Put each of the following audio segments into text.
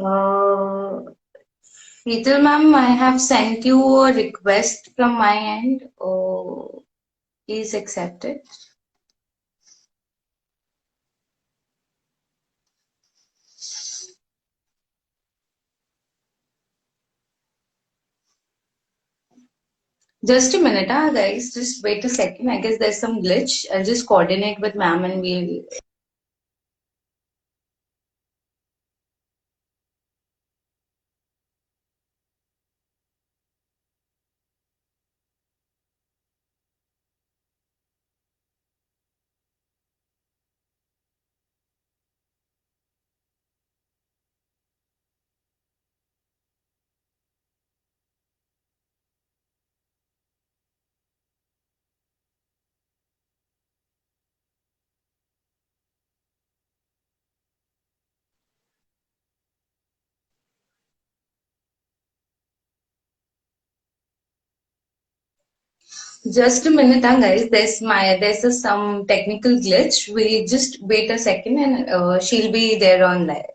Uh, Sheetal ma'am, I have sent you a request from my end. Please accept it. Just a minute, guys. Just wait a second. I guess there's some glitch. I'll just coordinate with ma'am and we'll. Just a minute, guys. Some technical glitch. We just wait a second and she'll be there on live.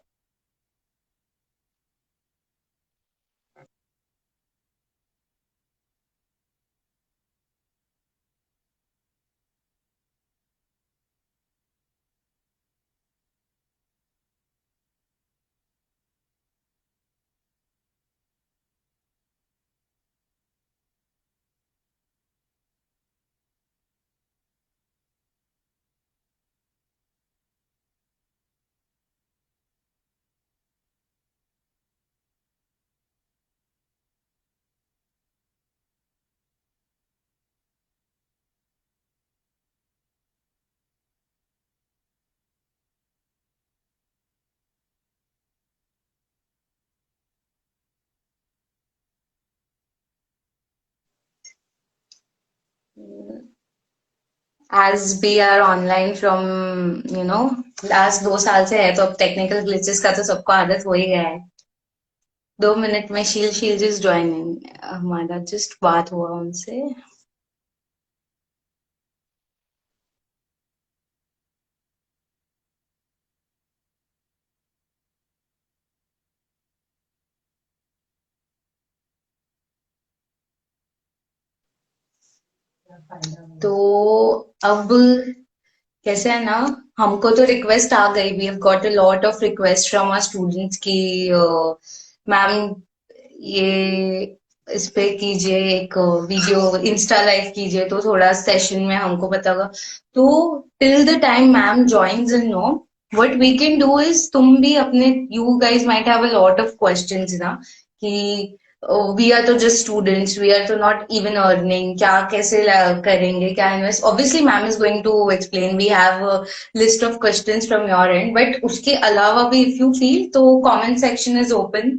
As we are online from last 2 साल से है तो अब technical glitches का तो सबको आदत हो ही गया है. 2 मिनट में शील शील जस्ट ज्वाइनिंग. हमारा जस्ट बात हुआ उनसे. तो अब कैसे है ना, हमको तो रिक्वेस्ट आ गई. We have got a lot of request from our students की मैम ये इस पे कीजिए, एक वीडियो इंस्टा लाइव कीजिए तो थोड़ा सेशन में हमको पता होगा. तो till the time ma'am joins in no, what we can do is, तुम भी अपने, you guys might have a lot of questions ना कि वी आर तो जस्ट स्टूडेंट्स, वी आर तो नॉट इवन अर्निंग, क्या कैसे करेंगे, क्या invest. Obviously ma'am is going to explain, we have list of questions from your end, but उसके अलावा भी इफ यू फील तो comment section is open.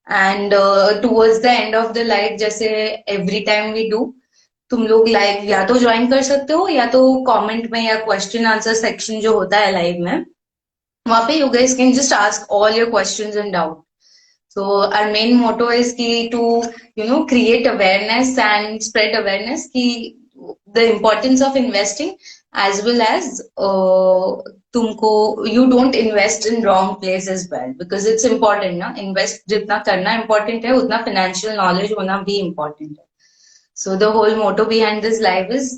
And towards the end of the live, जैसे every time we do, तुम लोग live या तो join कर सकते हो या तो कमेंट में या क्वेश्चन आंसर सेक्शन जो होता है लाइव में, वहां पे you guys can just ask all your questions and doubt. So our main motto is ki to create awareness and spread awareness ki the importance of investing, as well as तुमको you don't invest in wrong place as well, because it's important ना, invest जितना करना important है उतना financial knowledge होना भी important है. So the whole motto behind this live is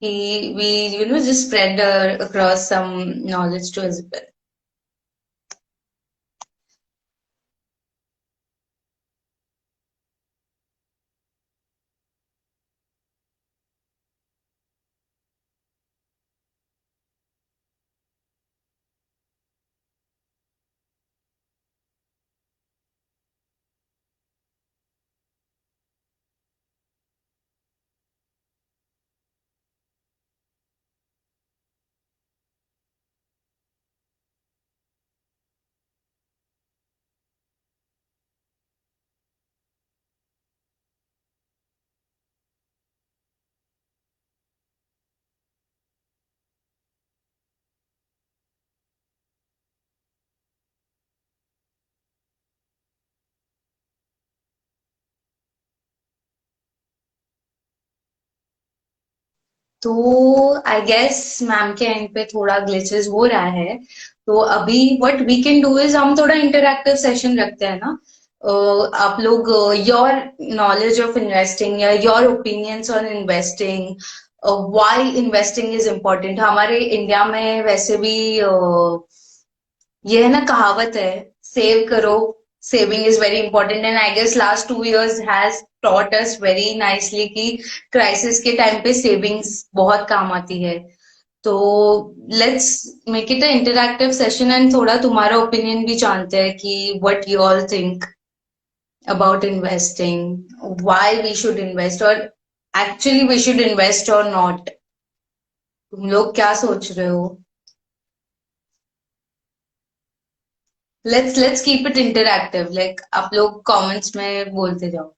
कि we just spread across some knowledge to as well. तो आई गेस मैम के एंड पे थोड़ा ग्लिचेस हो रहा है। तो अभी what we can do is हम थोड़ा इंटरैक्टिव सेशन रखते हैं ना। आप लोग योर नॉलेज ऑफ इन्वेस्टिंग या your opinions on investing, why investing is important. हमारे इंडिया में वैसे भी ये है ना, कहावत है, सेव करो, saving is very important. And I guess last 2 years has taught us very nicely कि क्राइसिस के टाइम पे सेविंग्स बहुत काम आती है। तो let's make it a interactive session and थोड़ा तुम्हारा ओपिनियन भी जानते हैं कि what you all think about investing, why we should invest, और एक्चुअली वी शुड इन्वेस्ट और नॉट। तुम लोग क्या सोच रहे हो? Let's keep it interactive, like आप लोग कमेंट्स में बोलते जाओ।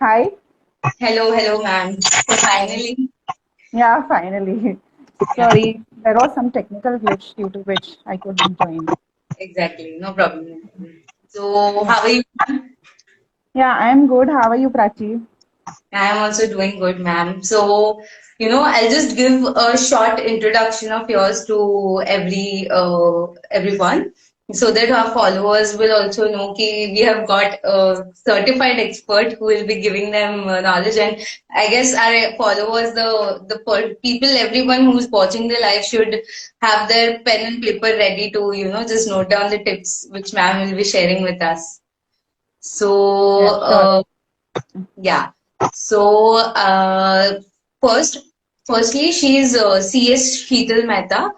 Hi. Hello ma'am. So finally, Yeah, finally. Sorry, there was some technical glitch due to which I couldn't join. exactly, no problem. So Yeah. how are you? Yeah, I am good. How are you, Prachi? I am also doing good, ma'am. So, I'll just give a short introduction of yours to everyone, so that our followers will also know कि we have got a certified expert who will be giving them knowledge. And I guess our followers, people, everyone who's watching the live should have their pen and paper ready to, just note down the tips which ma'am will be sharing with us. So, Yeah, sure. yeah. So, first, firstly, she's CS Sheetal Mehta,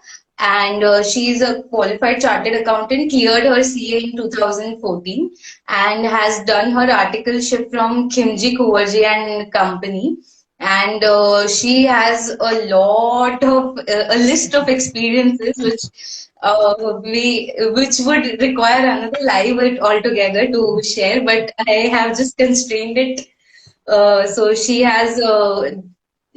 and she's a qualified chartered accountant, cleared her CA in 2014, and has done her articleship from Khimji Kuvarji and Company. And she has a list of experiences which would require another live it altogether to share, but I have just constrained it. So she has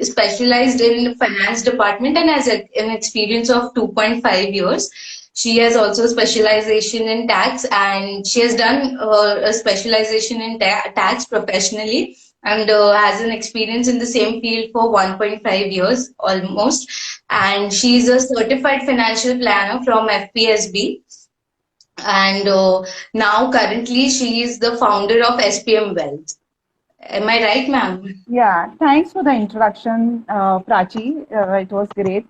specialized in finance department and has an experience of 2.5 years. She has also specialization in tax, and she has done a specialization in tax professionally, and has an experience in the same field for 1.5 years almost. And she's a certified financial planner from FPSB, and now currently she is the founder of SPM Wealth. Am I right, ma'am? Yeah, thanks for the introduction, Prachi. It was great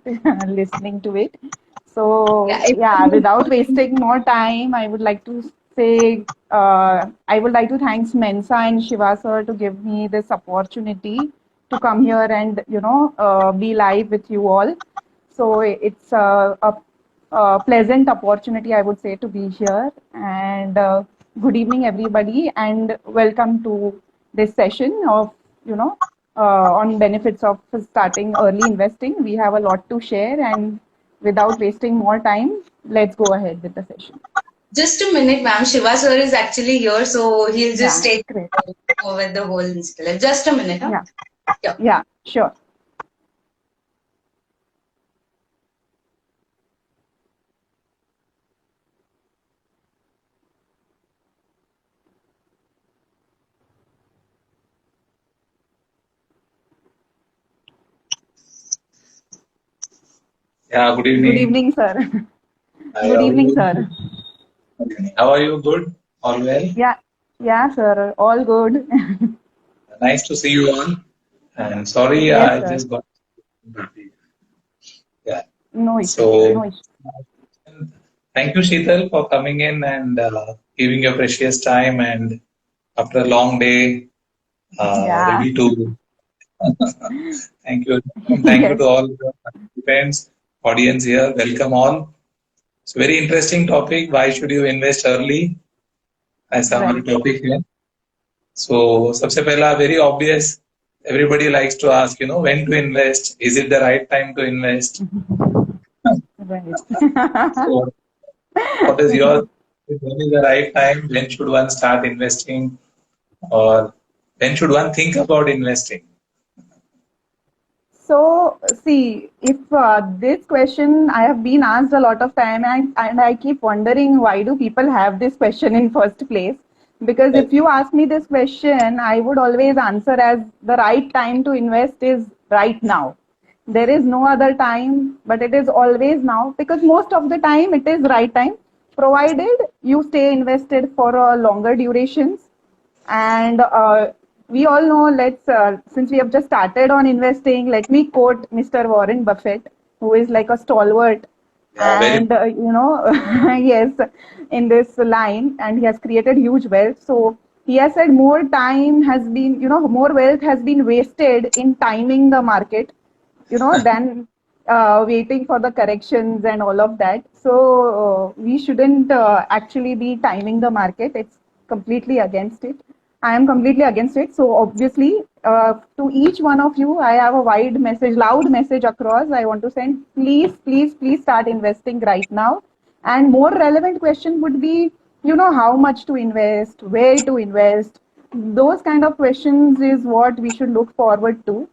listening to it. Yeah, So, yeah, without wasting more time, I would like to say, I would like to thank Mensa and Shiva sir to give me this opportunity to come here and, be live with you all. So it's a pleasant opportunity, I would say, to be here. And good evening, everybody, and welcome to this session of, on benefits of starting early investing. We have a lot to share, and without wasting more time, let's go ahead with the session. just a minute, ma'am. Shiva sir is actually here, so he'll just Yeah, take great. over the whole install. Just a minute, huh? Yeah, Yeah. yeah, sure. Yeah, good Good evening. evening, sir. Hi, Good how are evening, you? sir. How are you? Good? All well? Yeah, yeah, sir. All good. Nice to see you all. And sorry, Yes, I sir. just got busy. Yeah. No issues, sir. No So, issues. thank you, Sheetal, for coming in and giving your precious time. And after a long day, Yeah. ready to thank you. And thank you Yes. to all the participants, audience here. Welcome all. It's a very interesting topic. Why should you invest early? ऐसा हमारा Right. topic है. So, सबसे पहला very obvious. Everybody likes to ask, when to invest. Is it the right time to invest? Right. So, what is your when is the right time? When should one start investing, or when should one think about investing? So, see, if this question I have been asked a lot of time, and I keep wondering why do people have this question in first place? Because if you ask me this question, I would always answer as the right time to invest is right now. There is no other time, but it is always now because most of the time it is right time, provided you stay invested for a longer durations. And we all know, since we have just started on investing, let me quote Mr. Warren Buffett, who is like a stalwart Yeah, very and, yes, in this line, and he has created huge wealth. So he has said more time has been, more wealth has been wasted in timing the market, than waiting for the corrections and all of that. So we shouldn't actually be timing the market. It's completely against it. I am completely against it. So obviously, to each one of you, I have a wide message, loud message across. I want to send, please, please, please start investing right now. And more relevant question would be, how much to invest, where to invest. Those kind of questions is what we should look forward to.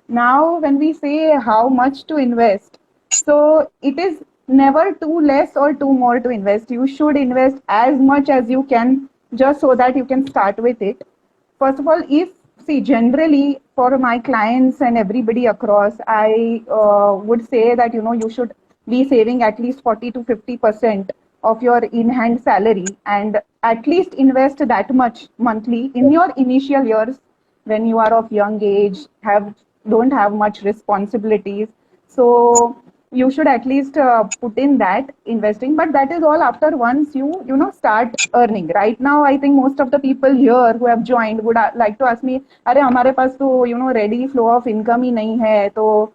Now, when we say how much to invest, so it is never too less or too more to invest. You should invest as much as you can just so that you can start with it. First of all, generally for my clients and everybody across, I would say that, you should be saving at least 40 to 50% of your in-hand salary and at least invest that much monthly in your initial years when you are of young age, don't have much responsibilities. So you should at least put in that investing, but that is all after once start earning. Right now, I think most of the people here who have joined would like to ask me, "अरे हमारे पास तो ready flow of income ही नहीं है, तो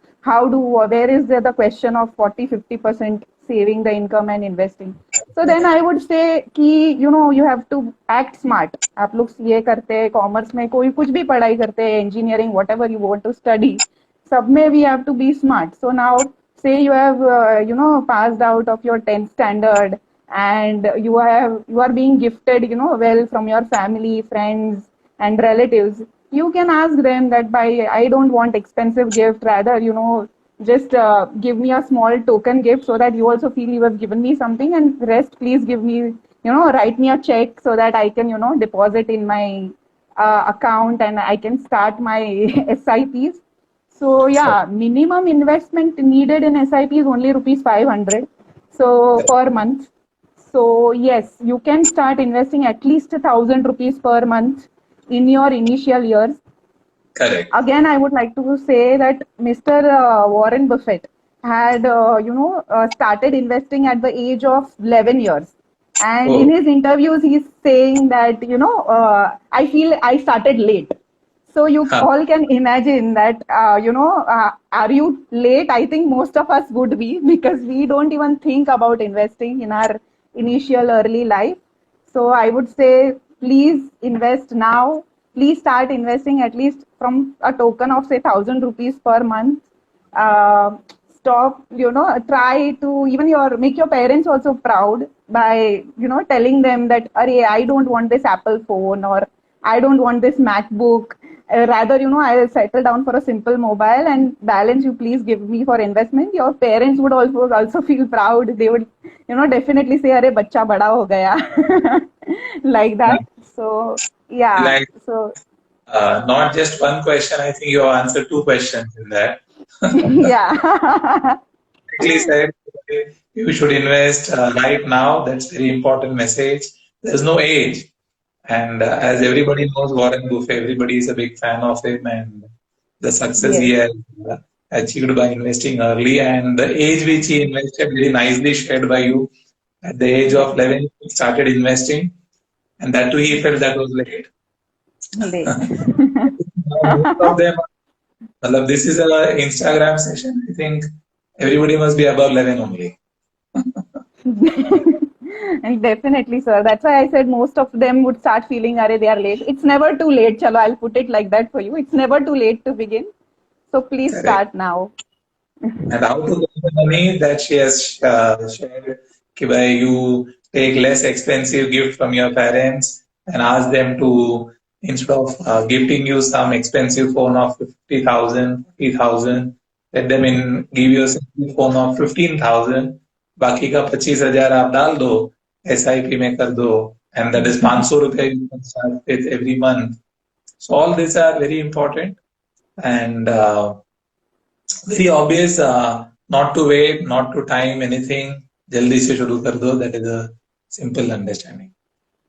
where is the question of 40-50% saving the income and investing?" So then I would say कि you have to act smart. आप लोग CA करते हैं, कॉमर्स में कोई कुछ भी पढ़ाई करते हैं, engineering, whatever you want to study, सब में we have to be smart. So now say you have passed out of your 10th standard and you are being gifted well from your family, friends and relatives. You can ask them that I don't want expensive gift, rather just give me a small token gift so that you also feel you have given me something, and rest please give me, write me a check so that I can deposit in my account and I can start my SIPs. So yeah, minimum investment needed in SIP is only rupees 500 so per month. So yes, you can start investing at least 1,000 rupees per month in your initial years. correct. Again, I would like to say that Mr. Warren Buffett had, started investing at the age of 11 years. And in his interviews, he's saying that, I feel I started late. So you all can imagine that, are you late? I think most of us would be, because we don't even think about investing in our initial early life. So I would say, please invest now. Please start investing at least from a token of say 1,000 rupees per month. Stop, try to make your parents also proud by, telling them that, I don't want this Apple phone, or I don't want this MacBook. Rather, I'll settle down for a simple mobile, and balance you please give me for investment. Your parents would also feel proud. They would, definitely say, "Arey, bachcha bada ho gaya," like that. So yeah. Like, So not just one question, I think you have answered two questions in that. yeah. Correctly said, you should invest right now. That's very important message. There's no age. And as everybody knows, Warren Buffett, everybody is a big fan of him and the success he Yes. has achieved by investing early, and the age which he invested very nicely shared by you. At the age of 11, he started investing, and that too he felt that was late. Late. Most of them, this is a Instagram session. I think everybody must be above 11 only. And definitely, sir. That's why I said most of them would start feeling, they are late. It's never too late. Chalo, I'll put it like that for you. It's never too late to begin. So please Correct. start now. And how to get the money that she has shared, कि भाई you take less expensive gift from your parents and ask them to, instead of gifting you some expensive phone of 50,000, 50,000, let them in, give you a simple phone of 15,000, बाकी का 25,000 आप डाल दो, SIP में कर दो, and that is 500 रुपए you can start with every month. So all these are very important and very obvious. Not to wait, not to time anything. जल्दी से शुरू कर दो. That is a simple understanding.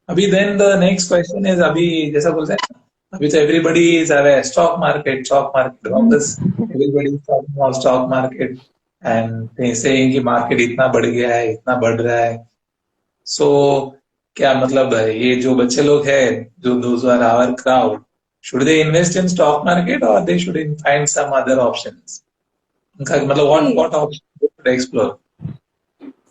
अभी then the next question is अभी जैसा बोलते हैं अभी तो everybody is aware stock market all this everybody is talking about stock market and they saying कि market इतना बढ़ गया है इतना बढ़ रहा है so क्या मतलब है ये जो बच्चे लोग हैं जो those who are our crowd should they invest in stock market or they should find some other options उनका मतलब what options they should explore.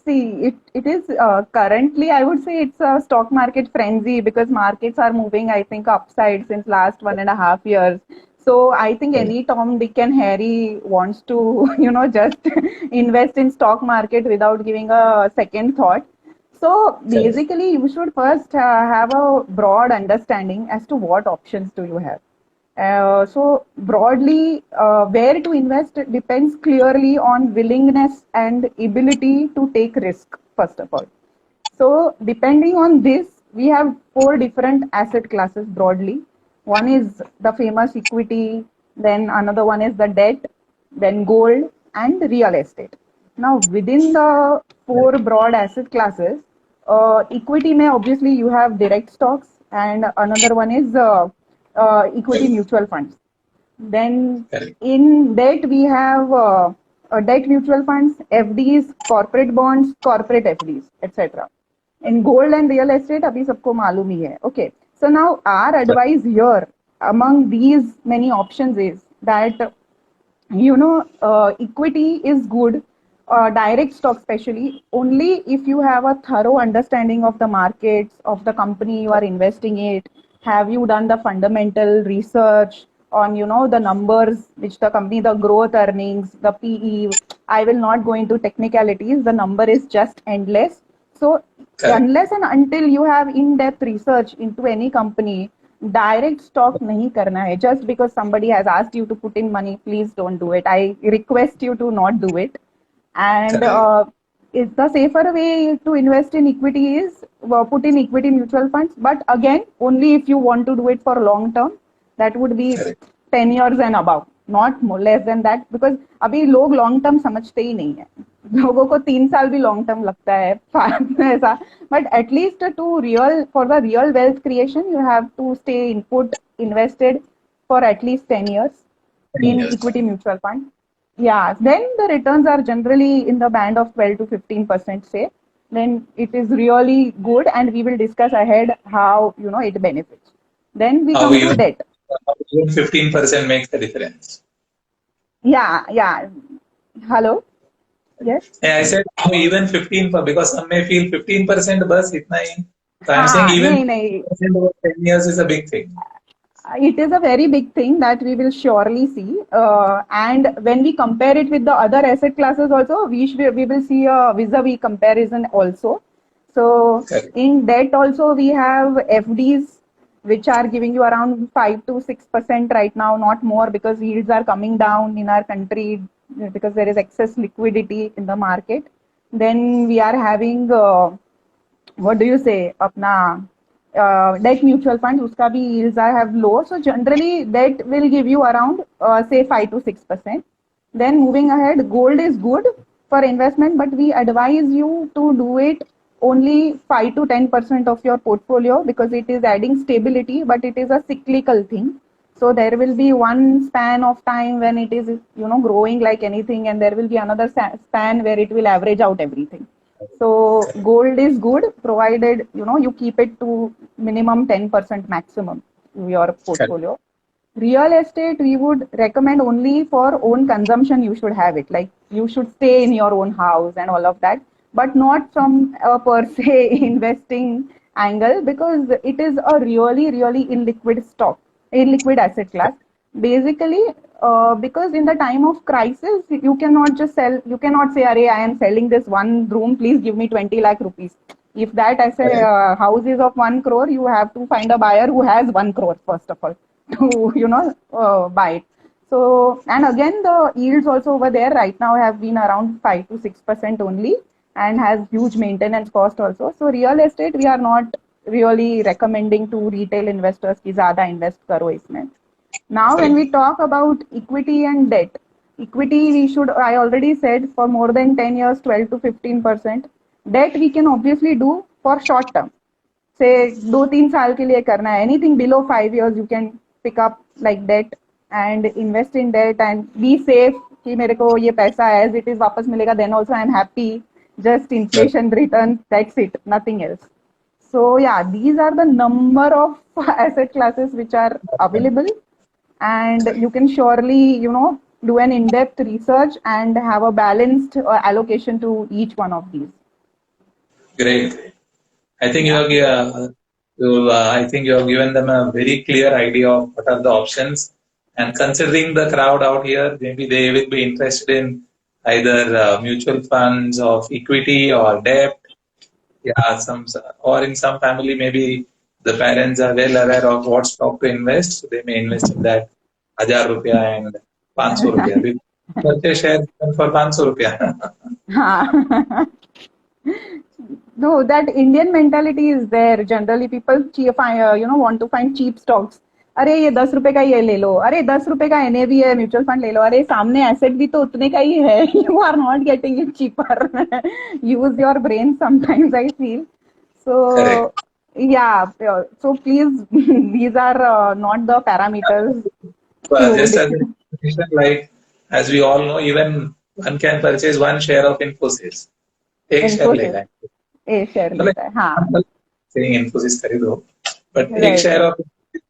See, it is currently, I would say it's a stock market frenzy because markets are moving, I think, upside since last 1.5 years. So I think any Tom, Dick and Harry wants to, just invest in stock market without giving a second thought. So basically, you should first have a broad understanding as to what options do you have. So broadly, where to invest depends clearly on willingness and ability to take risk, first of all. So depending on this, we have 4 different asset classes broadly. One is the famous equity, then another one is the debt, then gold and real estate. Now within the 4 broad asset classes, equity may obviously you have direct stocks and another one is equity mutual funds. Then in debt we have debt mutual funds, FDs, corporate bonds, corporate FDs, etc. In gold and real estate, abhi sabko malum hi hai. Okay. So now our advice here among these many options is that equity is good, direct stock especially, only if you have a thorough understanding of the markets, of the company you are investing in. Have you done the fundamental research on, the numbers which the company, the growth earnings, the PE. I will not go into technicalities. The number is just endless. So unless and until you have in-depth research into any company, direct stock nahi karna hai. Just because somebody has asked you to put in money, please don't do it. I request you to not do it. And it's the safer way to invest in equity is put in equity mutual funds. But again, only if you want to do it for long term. That would be 10 years and above, not more, less than that. Because अभी लोग long term समझते ही नहीं है. लोगों को 3 साल भी long term लगता है ऐसा. But at least for the real wealth creation, you have to stay invested for at least 10 years in equity mutual fund. Yeah, then the returns are generally in the band of 12 to 15%, say. Then it is really good, and we will discuss ahead how it benefits. Then we come to debt. Even 15% makes a difference. Yeah. Hello? Yes? Yeah, I said even 15 because some may feel 15% bus itna hi. So I'm saying even 15% over 10 years is a big thing. It is a very big thing that we will surely see. And when we compare it with the other asset classes also, we will see a vis-a-vis comparison also. So in debt also we have FDs, which are giving you around 5 to 6% right now, not more, because yields are coming down in our country because there is excess liquidity in the market. Then we are having, debt mutual funds, uska bhi yields have low. So generally debt will give you around say 5 to 6%. Then moving ahead, gold is good for investment, but we advise you to do it only 5 to 10% of your portfolio because it is adding stability, but it is a cyclical thing. So there will be one span of time when it is, growing like anything, and there will be another span where it will average out everything. So gold is good provided, you keep it to minimum 10% maximum in your portfolio. Real estate, we would recommend only for own consumption. You should have it. Like you should stay in your own house and all of that, but not from a per se investing angle because it is a really, really illiquid asset class. Basically, because in the time of crisis, you cannot just sell. You cannot say, "Arey, I am selling this one room. Please give me 20 lakh rupees." If that house is of 1 crore, you have to find a buyer who has 1 crore first of all to buy it. So, and again, the yields also over there right now have been around 5 to 6% only, and has huge maintenance cost also. So, real estate, we are not really recommending to retail investors ki zyada invest karo isme. Now, when we talk about equity and debt, equity we should, I already said, for more than 10 years, 12 to 15%. Debt we can obviously do for short term. Say 2-3 साल के लिए करना है, anything below 5 years you can pick up like debt and invest in debt and be safe कि मेरे को ये पैसा as it is वापस मिलेगा, then also I am happy, just inflation return, that's it, nothing else. So yeah, these are the number of asset classes which are available, and you can surely, do an in-depth research and have a balanced allocation to each one of these. Great. I think I think you have given them a very clear idea of what are the options. And considering the crowd out here, maybe they will be interested in either mutual funds of equity or debt. Yeah, or in some family, maybe the parents are well aware of what stock to invest, so they may invest in that 1000 rupiah and 500 rupiah. Purchase shares for 500 rupiah. No, that Indian mentality is there. Generally, people want to find cheap stocks. अरे ये 10 रुपए का ये ले लो, अरे 10 रुपए का NAV है, म्यूचुअल फंड ले लो, अरे सामने एसेट भी तो उतने का ही है. You are not getting it cheaper. Use your brain sometimes, I feel. So Correct. yeah, so please, these are not the parameters. Just as an information, like as we all know, even one can purchase one share of Infosys. एक share लेगा है. एक share लेता है, हाँ. saying Infosys खरीदो, but एक share of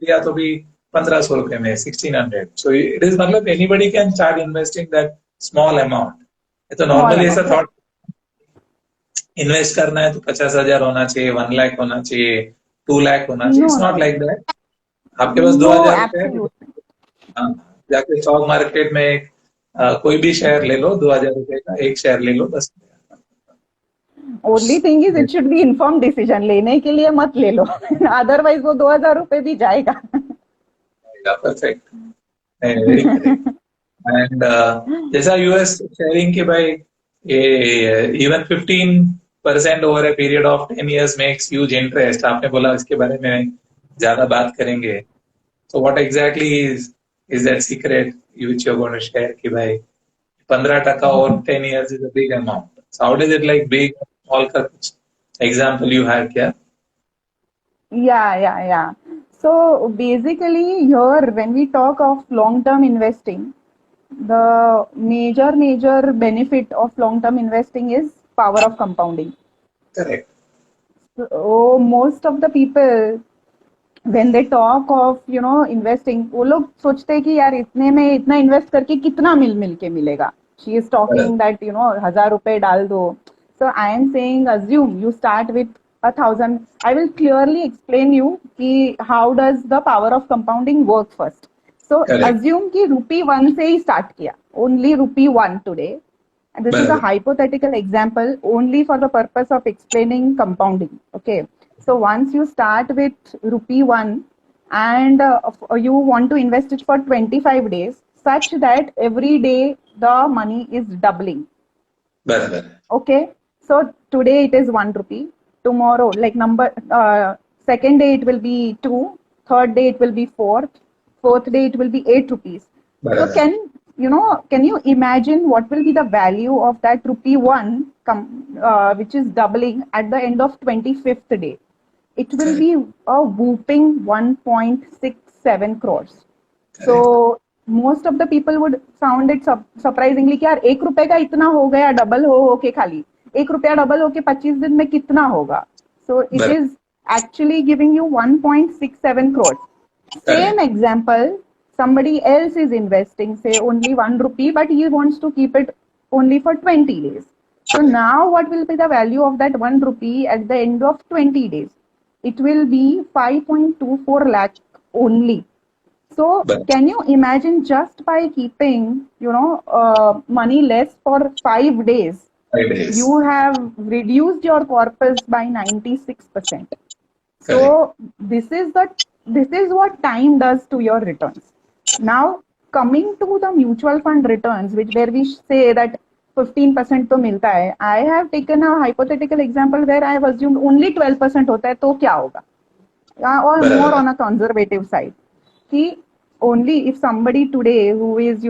लिया तो भी 1500 रुपए में 1600. So it is मतलब anybody can start investing that small amount. तो normally ऐसा thought इन्वेस्ट करना है तो 50,000 होना चाहिए, 1 लाख होना चाहिए, 2 लाख होना चाहिए. It's not like that. आपके पास 2000 रुपए, जाके स्टॉक मार्केट में कोई भी शेयर ले लो, 2000 रुपए का एक शेयर ले लो, बस. Only thing is it should be informed decision. लेने के लिए मत ले लो, otherwise वो 2000 रुपए भी जाएगा. Perfect. Very correct. And जैसा US sharing कि भाई even 15% over a period of 10 years makes huge interest. आपने बोला इसके बारे में ज्यादा बात करेंगे. So what exactly is that secret which you're going to share कि भाई 15% over 10 years is a big amount. So how does it like big small example you had क्या? Yeah. So basically here when we talk of long-term investing, the major benefit of long-term investing is power of compounding. Correct. So most of the people when they talk of investing, वो लोग सोचते हैं कि यार इतने में इतना invest करके कितना मिल के मिलेगा. She is talking that 1000 रुपए डाल दो. So I am saying assume you start with 1000. I will clearly explain you how does the power of compounding work first. So assume कि ₹1 से ही start किया, only ₹1 today. And this is a hypothetical example only for the purpose of explaining compounding. Okay. So once you start with ₹1 and you want to invest it for 25 days such that every day the money is doubling. Okay. So today it is ₹1. Tomorrow, like second day it will be 2, third day it will be 4, fourth day it will be ₹8. So can you imagine what will be the value of that ₹1 which is doubling at the end of 25th day? It will be a whooping 1.67 crores. So most of the people would sound it surprisingly कि यार ₹1 का इतना हो गया, double हो के खाली ₹1 double होके 25 दिन में कितना होगा. So it is actually giving you 1.67 crores. Same example, somebody else is investing, say only ₹1, but he wants to keep it only for 20 days. So now what will be the value of that ₹1 at the end of 20 days? It will be 5.24 lakh only. So can you imagine just by keeping, money less for 5 days, you have reduced your corpus by 96%. So this is what time does to your returns. Now, coming to the mutual fund returns, which where we say that 15% तो मिलता है, I have taken a hypothetical example where I have assumed only 12% होता है, तो क्या होगा? Or more बराबर on a conservative side. कि only if somebody today who is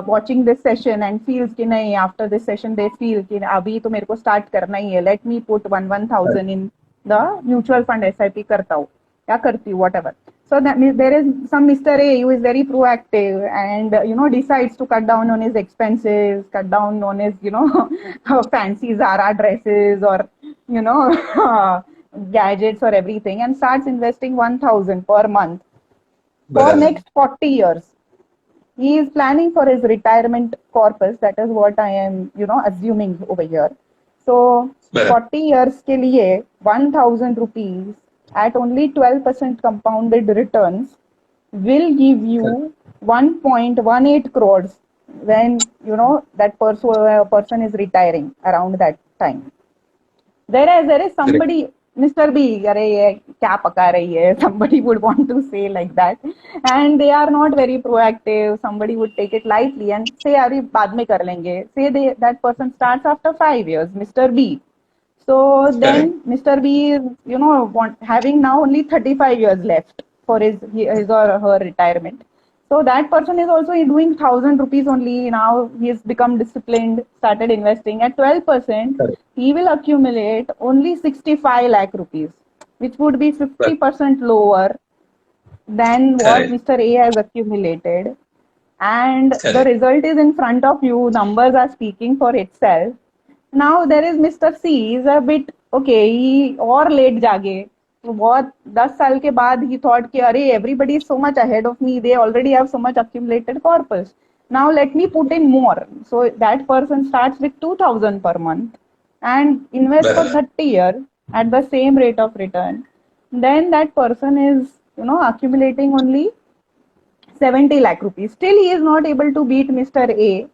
watching this session and feels कि नहीं, after this session they feel कि अभी तो मेरे को start करना ही है, let me put 1,000 in the mutual fund SIP करता हूँ या करती हूँ, whatever. So that means there is some Mr. A who is very proactive and decides to cut down on his expenses, cut down on his fancy Zara dresses or gadgets or everything, and starts investing 1,000 per month for बराबर next 40 years. He is planning for his retirement corpus. That is what I am assuming over here. So बराबर 40 years के लिए 1,000 rupees at only 12% compounded returns will give you 1.18 crores when that person is retiring around that time. Whereas there is somebody, Mr. B, अरे ये क्या पका रही है? Somebody would want to say like that, and they are not very proactive. Somebody would take it lightly and say अरे बाद में कर लेंगे. Say that person starts after 5 years, Mr. B. So then Mr. B is having now only 35 years left for his or her retirement. So that person is also doing 1,000 rupees only. Now he has become disciplined, started investing at 12%. Correct. He will accumulate only 65 lakh rupees, which would be 50% lower than what Correct. Mr. A has accumulated. And the Correct. result is in front of you. Numbers are speaking for itself. Now there is Mr. C is a bit okay, he और late जागे, तो बहुत 10 साल के बाद he thought कि अरे everybody is so much ahead of me, they already have so much accumulated corpus, now let me put in more. So that person starts with 2,000 per month and invest for 30 years at the same rate of return. Then that person is accumulating only 70 lakh rupees. Still he is not able to beat Mr. A,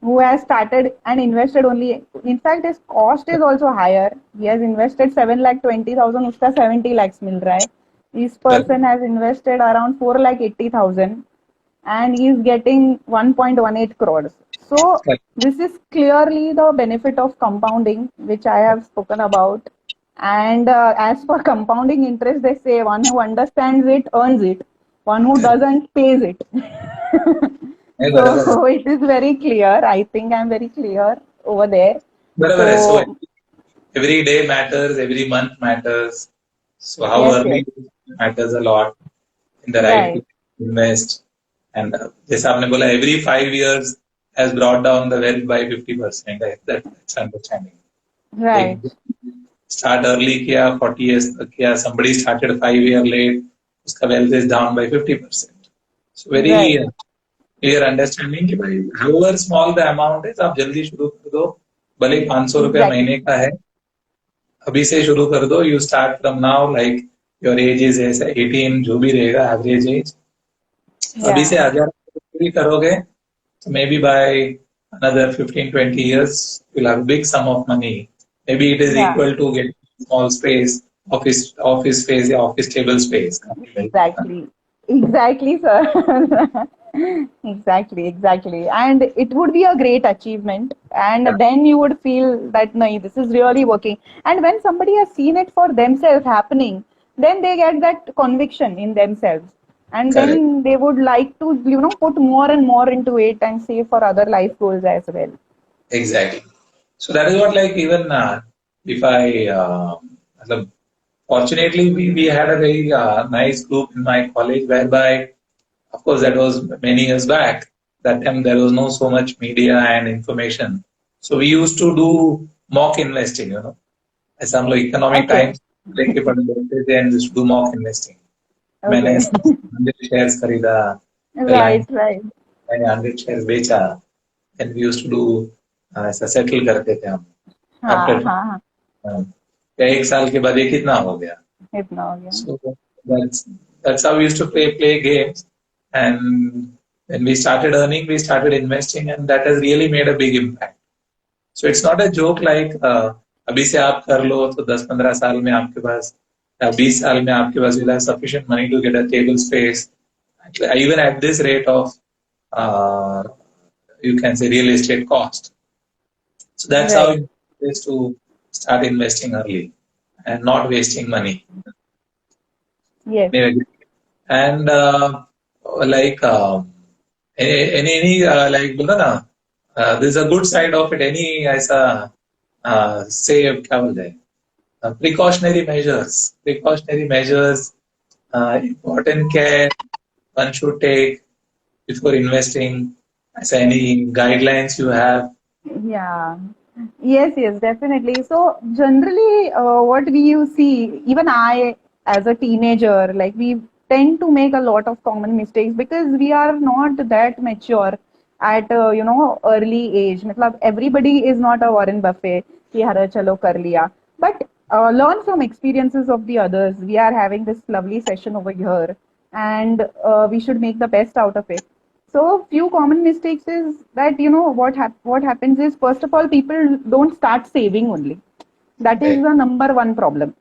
who has started and invested only. In fact, his cost is also higher. He has invested 7,20,000, उसका 70 lakhs मिल रहा है. This person has invested around 4,80,000 and he is getting 1.18 crores. So this is clearly the benefit of compounding, which I have spoken about. And as for compounding interest, they say one who understands it earns it, one who doesn't pays it. So it is very clear. I think I'm very clear over there. बराबर है. So So every day matters, every month matters. So how yes, early yes, matters a lot in the right right, to invest. And जैसा आपने बोला, every 5 years has brought down the wealth by 50%. That's understanding. right, Like start early किया, 40 years तक किया. Somebody started 5 years late, उसका wealth is down by 50%. So very right, clear understanding कि भाई however small the amount is, आप जल्दी शुरू कर दो. भले 500 रुपया exactly. महीने का है, अभी से शुरू कर दो. You start from now, like your age is ऐसा 18, जो भी रहेगा average age. अभी से Yeah, 1,000 भी करोगे, so maybe by another 15-20 years you'll have a big sum of money. Maybe it is yeah, equal to getting small space, office space या office table space. exactly, exactly, sir. Exactly, exactly. And it would be a great achievement. And then you would feel that, no, this is really working. And when somebody has seen it for themselves happening, then they get that conviction in themselves. And Correct. then they would like to, put more and more into it and save for other life goals as well. Exactly. So that is what, like, even if I, fortunately, we had a very nice group in my college whereby, of course, that was many years back. That time there was no so much media and information. So we used to do mock investing, ऐसा हम लोग economic Okay. Times लेके पढ़ते थे and just do mock investing. मैंने Okay. 100 shares खरीदा, Right, right. मैंने 100 shares बेचा, and we used to do ऐसा सेटल करते थे हम. हाँ After हाँ या एक साल के बाद ये कितना हो गया. इतना हो गया. So that's how we used to play games, and when we started earning, we started investing, and that has really made a big impact. So it's not a joke like अभी से आप कर लो तो 10-15 साल में आपके पास या 20 साल में आपके पास will have sufficient money to get a table space. Even at this rate of uh, you can say real estate cost. So that's how Right. it is to start investing early and not wasting money. Yes. And like any like बोला ना there's a good side of it. Any ऐसा say क्या बोलते हैं precautionary measures, important care one should take before investing. As any guidelines you have? Yeah. Yes, yes, definitely. So generally, what we you see, even I as a teenager, like we tend to make a lot of common mistakes because we are not that mature at early age. मतलब everybody is not a Warren Buffett कि हरा चलो कर लिया. But learn from experiences of the others. We are having this lovely session over here, and we should make the best out of it. So few common mistakes is that what happens is, first of all, people don't start saving only. That is Right. the number one problem.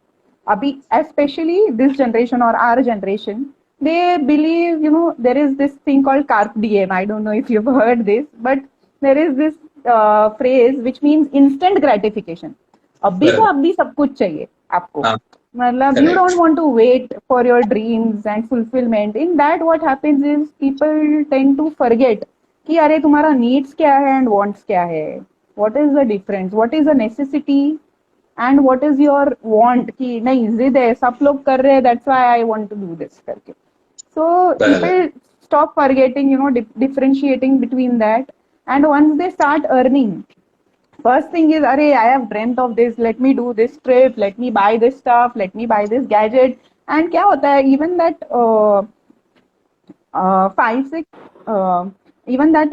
Abhi, especially this generation or our generation, they believe there is this thing called carpe diem. I don't know if you've heard this, but there is this phrase which means instant gratification. अभी को Well, अभी सब कुछ चाहिए आपको. uh, मतलब you don't correct. want to wait for your dreams and fulfillment. In that, what happens is people tend to forget कि अरे तुम्हारा needs क्या है and wants क्या है. What is the difference? What is the necessity and what is your want? कि नहीं जिद है सब लोग कर रहे हैं, that's why I want to do this करके. So Well, people stop forgetting, differentiating between that, and once they start earning, first thing is, Arey, I have dreamt of this. Let me do this trip. Let me buy this stuff. Let me buy this gadget. And क्या होता है? Even that 5-6, uh, even that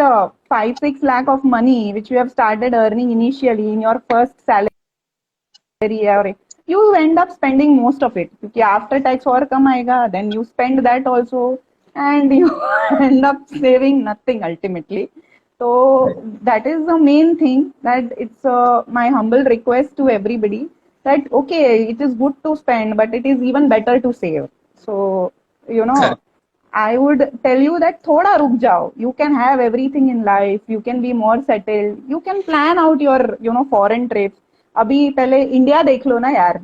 5-6 lakh of money which you have started earning initially in your first salary, or you end up spending most of it. क्योंकि after tax और कम आएगा, then you spend that also, and you end up saving nothing ultimately. So that is the main thing, that it's my humble request to everybody that okay, it is good to spend, but it is even better to save. So correct. I would tell you that thoda ruk jao. You can have everything in life. You can be more settled. You can plan out your foreign trips. अभी पहले India देख लो ना यार,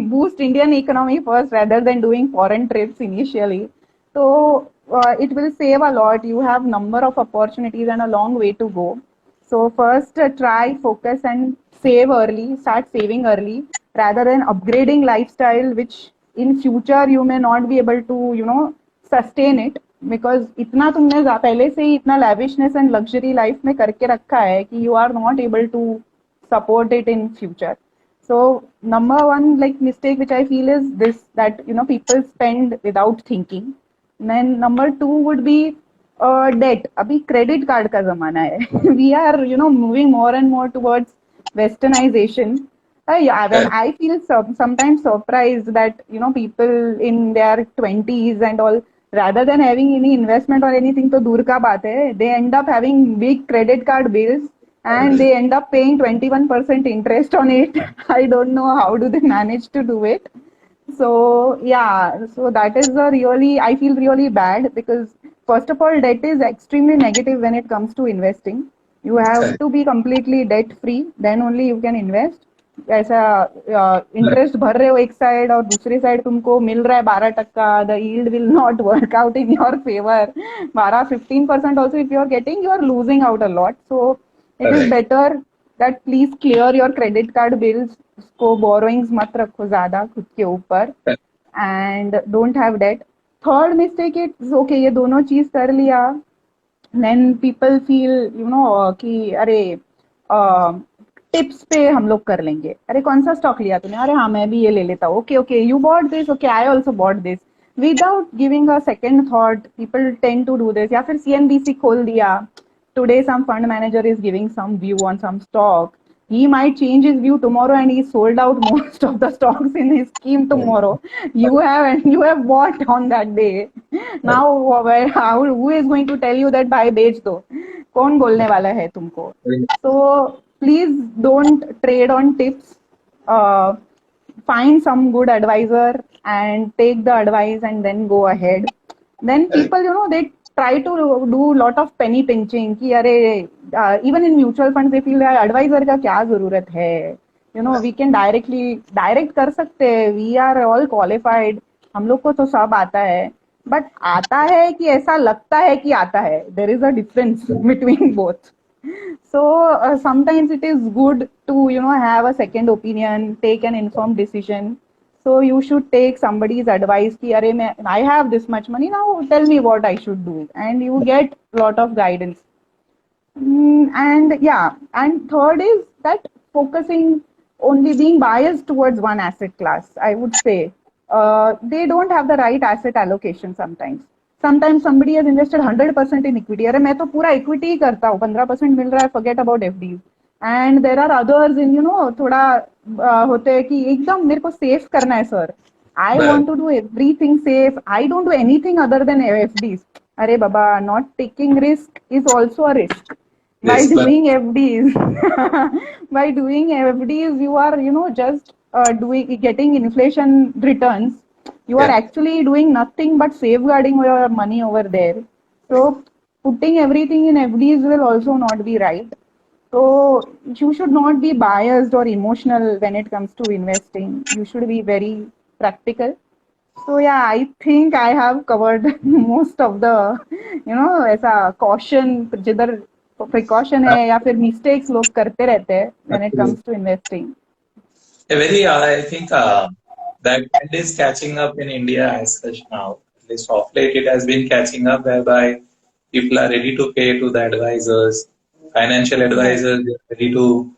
boost Indian economy first rather than doing foreign trips initially. So it will save a lot. You have number of opportunities and a long way to go. So first try, focus and save early, start saving early rather than upgrading lifestyle, which in future you may not be able to, sustain it, because इतना तुमने पहले से ही इतना lavishness and luxury life में करके रखा है कि you are not able to support it in future. So number one like mistake which I feel is this, that people spend without thinking. Then number two would be debt. अभी credit card का जमाना है. We are moving more and more towards westernization. Yeah, when Correct. I feel sometimes surprised that people in their 20s and all, rather than having any investment or anything, तो दूर का बात है, they end up having big credit card bills and they end up paying 21% interest on it. I don't know how do they manage to do it. So yeah, so that is a really, I feel really bad because first of all, debt is extremely negative when it comes to investing. You have Correct. to be completely debt free, then only you can invest. ऐसा interest भर रहे हो एक side और दूसरी side तुमको मिल रहा है 12%, the yield will not work out in your favour. 12-15% also if you are getting, you are losing out a lot. So it is Correct. Better that please clear your credit card bills. उसको borrowings मत रखो ज्यादा खुद के ऊपर Correct. And don't have debt. Third mistake it's okay, ये दोनों चीज कर लिया, देन पीपल फील कि अरे टिप्स पे हम लोग कर लेंगे. अरे कौन सा स्टॉक लिया तूने? अरे हाँ मैं भी ये ले लेता हूँ. Okay okay, you bought this, okay I also bought this, without giving a second thought. People tend to do this. या फिर सीएनबीसी खोल दिया, today some fund manager is giving some view on some stock, he might change his view tomorrow and he sold out most of the stocks in his scheme tomorrow. You have bought on that day. Now how, who is going to tell you that भाई बेच दो? कौन बोलने वाला है तुमको? So please don't trade on tips. uh, find some good advisor and take the advice and then go ahead. then Correct. people, they try to do lot of penny pinching कि अरे even in mutual funds they feel advisor का क्या जरूरत है, we can direct कर सकते हैं, we are all qualified, हम लोग को तो सब आता है, but आता है कि ऐसा लगता है कि आता है, there is a difference between both. So sometimes it is good to have a second opinion, take an informed decision. So you should take somebody's advice कि अरे मैं I have this much money now, tell me what I should do, and you get lot of guidance. And yeah, and third is that focusing only being biased towards one asset class. I would say they don't have the right asset allocation sometimes. Sometimes somebody has invested 100% in equity. अरे मैं तो पूरा equity ही करता हूँ, 15% मिल रहा है, forget about FDs. And there are others in थोड़ा होते हैं कि एकदम मेरे को safe करना है sir. I want to do everything safe. I don't do anything other than FDs. अरे बाबा, not taking risk is also a risk. By Yes, but doing FDs, by doing FDs, you are, just getting inflation returns. You are yeah, actually doing nothing but safeguarding your money over there. So putting everything in FDs will also not be right. So you should not be biased or emotional when it comes to investing. You should be very practical. So yeah, I think I have covered most of the, ऐसा caution, जिधर precaution है या फिर mistakes लोग करते रहते हैं when it comes to investing. I think that trend is catching up in India as such now. At least of late, it has been catching up whereby people are ready to pay to the advisors, financial Right, advisors, they are ready to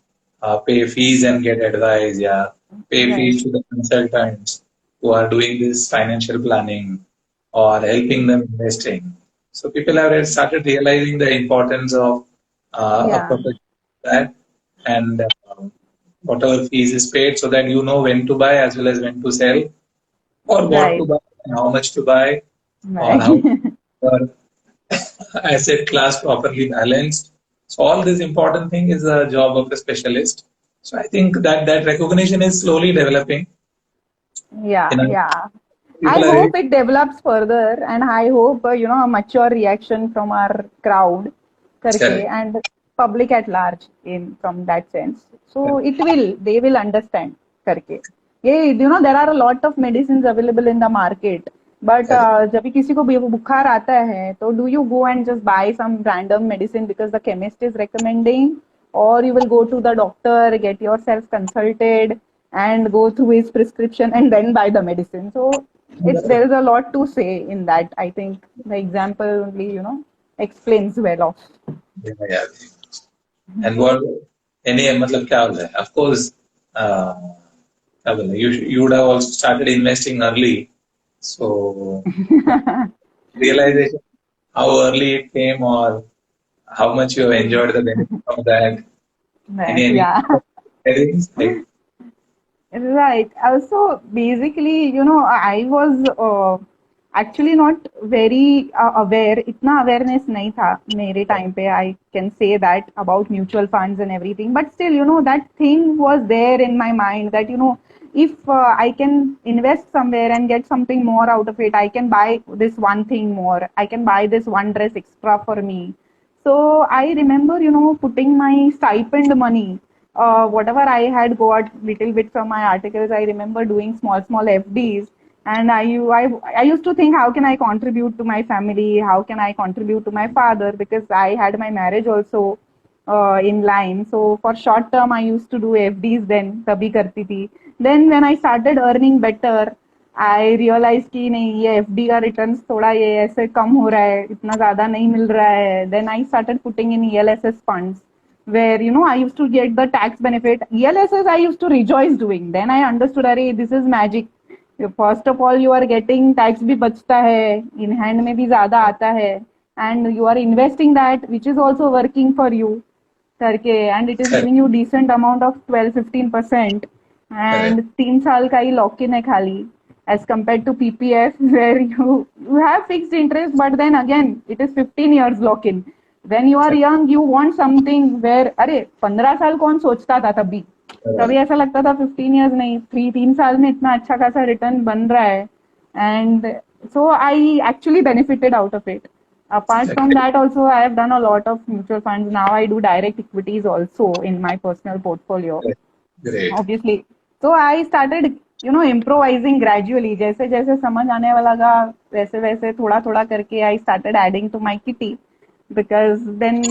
pay fees and get advice. Yeah, pay right, fees to the consultants who are doing this financial planning or helping them investing. So people have started realizing the importance of a yeah, professional that and whatever fees is paid so that you know when to buy as well as when to sell or what to right, buy and how much to buy or right. how your asset class properly balanced. So all this important thing is a job of a specialist. So I think that recognition is slowly developing. Yeah, You know, yeah. I people are hope it develops further, and I hope a mature reaction from our crowd, करके, correct. and public at large in from that sense. So they will understand, करके. ये there are a lot of medicines available in the market, but Correct. जब भी किसी को बुखार आता है, तो do you go and just buy some random medicine because the chemist is recommending, or you will go to the doctor, get yourself consulted, and go through his prescription and then buy the medicine. So there is a lot to say in that. I think the example only explains well of. Yeah, yeah. And what any मतलब क्या बोल रहे हैं? Of course, क्या बोल रहे हैं? You would have also started investing early. So realization how early it came or how much you have enjoyed the benefit of that. Any Yeah. things like Right. Also, basically, I was actually not very aware. इतना awareness नहीं था मेरे time पे. I can say that about mutual funds and everything. But still, that thing was there in my mind that, if I can invest somewhere and get something more out of it, I can buy this one thing more. I can buy this one dress extra for me. So I remember, putting my stipend money, whatever I had got little bit from my articles, I remember doing small FDs. And I used to think, how can I contribute to my family? How can I contribute to my father? Because I had my marriage also in line. So for short term, I used to do FDs then, तभी करती थी. Then when I started earning better, I realized कि नहीं, ये FD का returns थोड़ा ये ऐसे कम हो रहा है, इतना ज़्यादा नहीं मिल रहा है. Then I started putting in ELSS funds, where I used to get the tax benefit. ELSS I used to rejoice doing. Then I understood, अरे this is magic. First of all, you are getting tax भी बचता है, in hand में भी ज़्यादा आता है, and you are investing that, which is also working for you, करके, and it is correct, giving you decent amount of 12-15%, correct, and 3 साल का ही lock in है खाली, as compared to PPF where you have fixed interest, but then again it is 15 years lock in. When you are young, you want something where अरे 15 साल कौन सोचता था तभी ऐसा लगता था 15 years नहीं, 3 साल में इतना अच्छा खासा रिटर्न बन रहा है, and So I actually benefited out of it. Apart from that, also I have done a lot of mutual funds. Now I do direct equities also in my personal portfolio. Great. Obviously. So I started, improvising gradually. जैसे जैसे समझ आने वाला लगा वैसे वैसे थोड़ा थोड़ा करके I started adding to my kitty because then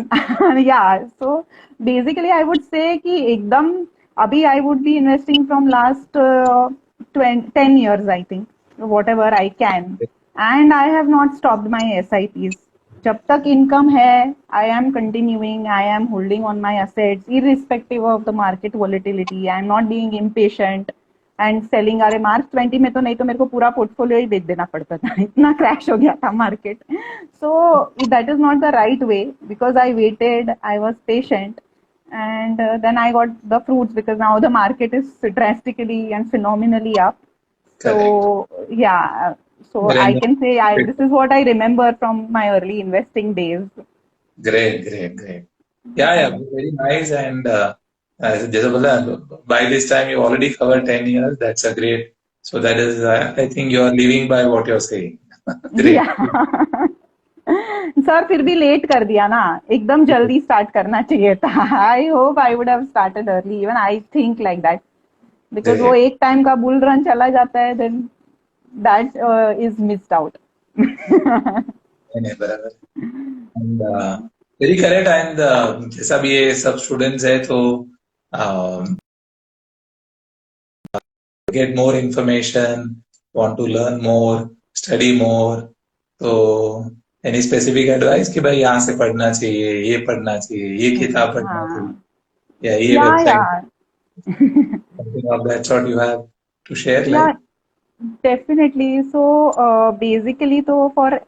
yeah. So basically I would say कि एकदम अभी I would be investing from last 10 years I think whatever I can and I have not stopped my SIPs. जब तक income है, I am continuing, I am holding on my assets irrespective of the market volatility. I am not being impatient and selling. अरे मार्च 20 में तो नहीं तो मेरे को पूरा पोर्टफोलियो ही बेच देना पड़ता था, इतना क्रैश हो गया था market. So that is not the right way because I waited, I was patient, and then I got the fruits because now the market is drastically and phenomenally up. So yeah, so I can say this is what I remember from my early investing days. Great. Yeah, very nice. And जैसे बोला, by this time you already covered 10 years. That's a great. So that is, I think you are living by what you're saying. Great. Yeah. Sir फिर भी late कर दिया ना, एकदम जल्दी start करना चाहिए था. I hope I would have started early. Even I think like that because वो एक टाइम का बुल रन चला जाता है, then that is missed out. नहीं, बराबर. And, very correct. And जैसा भी ये सब स्टूडेंट्स है तो get more information, want to learn more, study more. तो any specific advice कि भाई यहाँ से पढ़ना चाहिए, ये पढ़ना चाहिए, ये किताब पढ़ना चाहिए, या ये website, something of that sort you have to share, like? Yeah, definitely. So basically, so for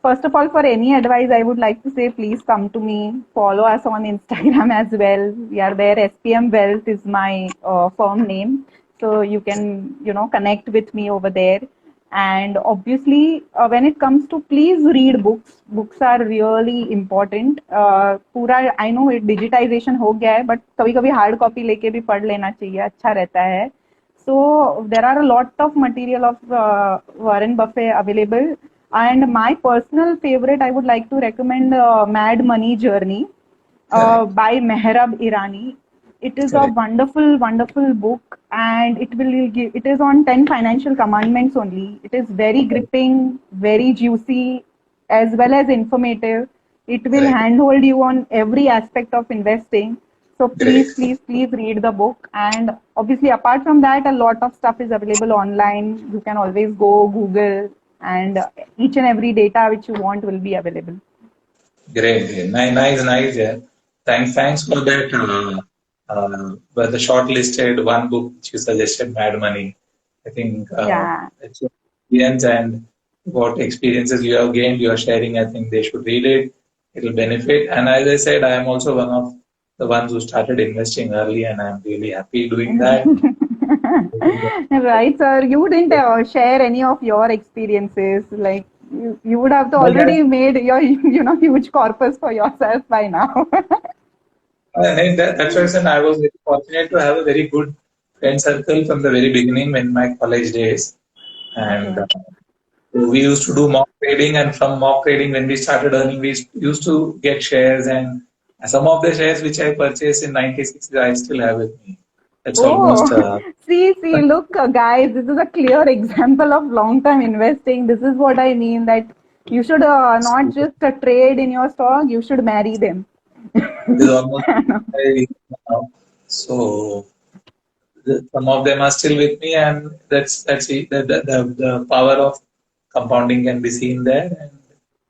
first of all, for any advice, I would like to say, please come to me. Follow us on Instagram as well. We are there. SPM Wealth is my firm name, so you can connect with me over there. And obviously, when it comes to please read books. Books are really important. पूरा I know it digitization हो गया है, but कभी-कभी hard copy लेके भी पढ़ लेना चाहिए, अच्छा रहता है. So there are a lot of material of Warren Buffett available. And my personal favorite, I would like to recommend Mad Money Journey by Mehrab Irani. It is a wonderful, wonderful book, and it is on 10 financial commandments only. It is very gripping, very juicy, as well as informative. It will handhold you on every aspect of investing. So please read the book. And obviously, apart from that, a lot of stuff is available online. You can always go Google, and each and every data which you want will be available. Great. Nice. Yeah. Thanks for that. But the shortlisted one book which you suggested, Mad Money. I think it's your experience and what experiences you have gained, you are sharing. I think they should read it. It will benefit. And as I said, I am also one of the ones who started investing early, and I'm really happy doing that. Right, sir. You didn't share any of your experiences. Like you would have already made your huge corpus for yourself by now. That's why I was very fortunate to have a very good friend circle from the very beginning in my college days. And we used to do mock trading, and from mock trading, when we started earning, we used to get shares, and some of the shares which I purchased in 96, I still have with me. That's almost. See, look, guys, this is a clear example of long-term investing. This is what I mean, that you should not just trade in your stock, you should marry them. It is almost so some of them are still with me, and that's the power of compounding can be seen there. And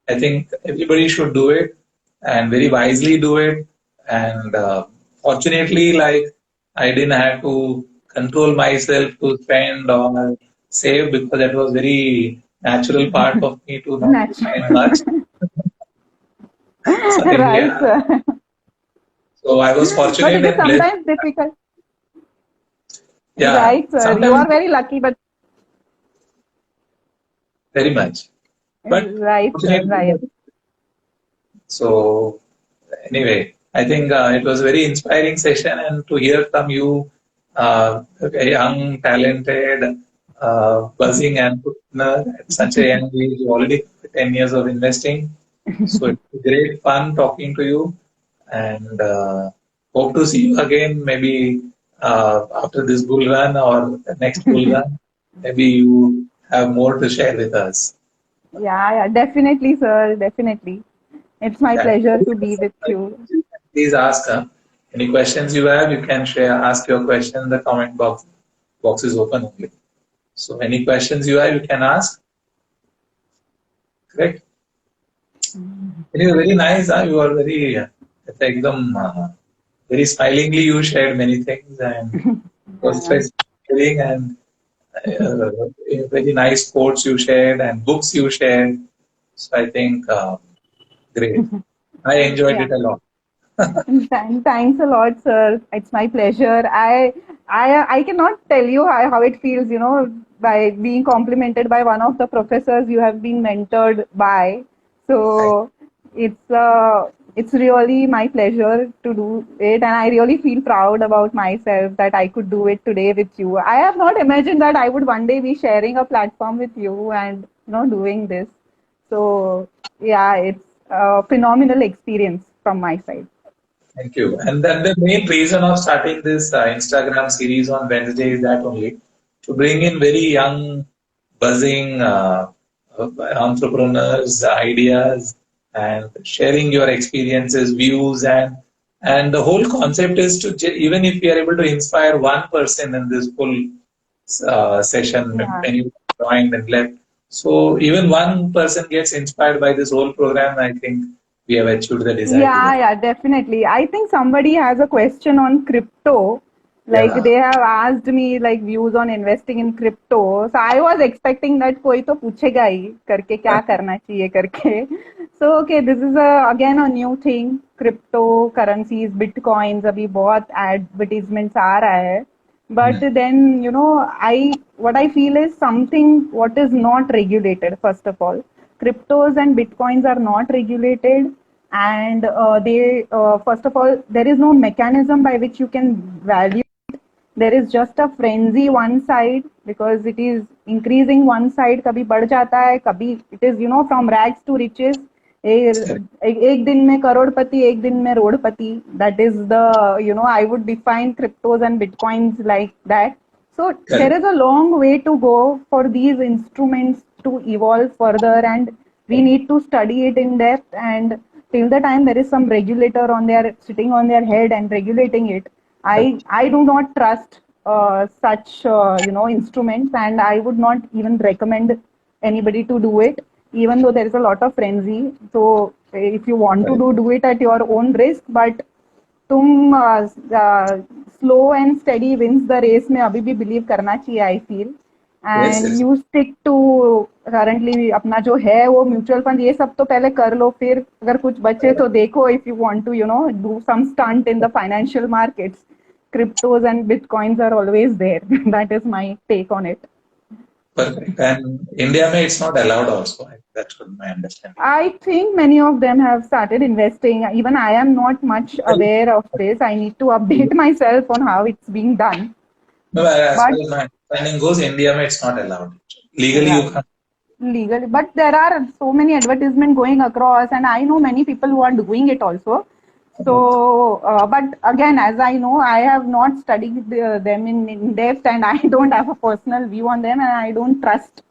I think everybody should do it and very wisely do it. And fortunately, like, I didn't have to control myself to spend or save because that was very natural part of me to not spend much. So, Right. So I was fortunate. But it is sometimes difficult. Yeah. Right, sir. You are very lucky, but very much. But right, sir, right. So anyway, I think it was a very inspiring session, and to hear from you, a young, talented, buzzing entrepreneur at such a young age. You already 10 years of investing. So it's great fun talking to you, and hope to see you again maybe after this bull run or the next bull run. Maybe you have more to share with us. Yeah, definitely, sir. Definitely. It's my Yeah. pleasure to be with you. Please ask any questions you have. You can share. Ask your question. The comment box is open only. So any questions you have, you can ask. Correct. It is very nice. You are very very smilingly you shared many things and was Yeah. sharing and uh, very nice quotes you shared and books you shared. So I think great. I enjoyed Yeah. it a lot. Thanks a lot, sir. It's my pleasure. I cannot tell you how it feels, by being complimented by one of the professors you have been mentored by. Thank So it's really my pleasure to do it, and I really feel proud about myself that I could do it today with you. I have not imagined that I would one day be sharing a platform with you and doing this. So yeah, it's a phenomenal experience from my side. Thank you. And then the main reason of starting this Instagram series on Wednesday is that only to bring in very young, buzzing entrepreneurs, ideas, and sharing your experiences, views, and the whole concept is to even if you are able to inspire one person in this full session, Yeah. many joined and left. So even one person gets inspired by this whole program, I think we have achieved the desired Yeah, result. yeah, definitely. I think somebody has a question on crypto. Like Yeah. they have asked me like views on investing in crypto. So I was expecting that कोई तो पूछेगा ही करके क्या करना चाहिए करके. So okay, this is again a new thing. Crypto currencies, bitcoins अभी बहुत advertisements आ रहा है. But Hmm. then what I feel is something what is not regulated. First of all, cryptos and bitcoins are not regulated, and they first of all there is no mechanism by which you can value. There is just a frenzy one side because it is increasing one side. कभी बढ़ जाता है, कभी it is from rags to riches. एक दिन में करोड़पति, एक दिन में रोडपति. That is the I would define cryptos and bitcoins like that. So there Correct. is a long way to go for these instruments to evolve further, and we need to study it in depth. And till the time there is some regulator on their sitting on their head and regulating it, I do not trust such instruments, and I would not even recommend anybody to do it, even though there is a lot of frenzy. So if you want to Correct. do it at your own risk, but तुम slow and steady wins the race में अभी भी believe करना चाहिए, I feel. Yes, and yes. You stick to currently अपना जो है वो म्यूचुअल फंड ये सब तो पहले कर लो, फिर अगर कुछ बचे तो देखो. If you want to do some stunt in the financial markets, cryptos and bitcoins are always there. That is my take on it. Perfect. And India, may it's not allowed also. That's what my understanding. I think many of them have started investing. Even I am not much aware of this. I need to update myself on how it's being done. No, as But far as my understanding goes, India, may it's not allowed. Legally, you right, can't. legally. But there are so many advertisements going across, and I know many people who are doing it also. So, but again, as I know, I have not studied them in depth, and I don't have a personal view on them, and I don't trust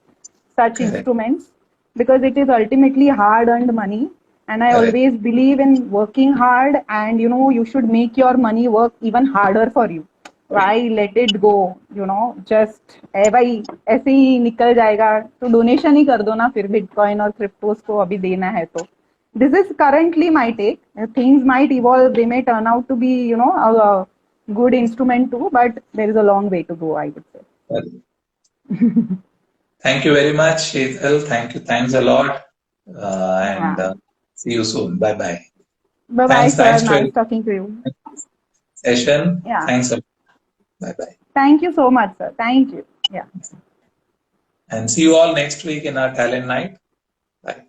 such Correct. instruments because it is ultimately hard earned money. And I Correct. always believe in working hard, and you should make your money work even harder for you. Why let it go, just भाई ऐसे ही निकल जाएगा, तो donation ही कर दो ना फिर bitcoin और क्रिप्टोस को अभी देना है तो. This is currently my take. Things might evolve, they may turn out to be a good instrument too, but there is a long way to go, I would say. Thank you very much, Sheetal. Thank you. Thanks a lot. And Yeah. see you soon. Bye bye. Bye bye, Thanks. sir. Thanks to Nice every talking to you. session. Yeah. Thanks a lot. Bye bye. Thank you so much, sir. Thank you. Yeah. And see you all next week in our talent night. Bye.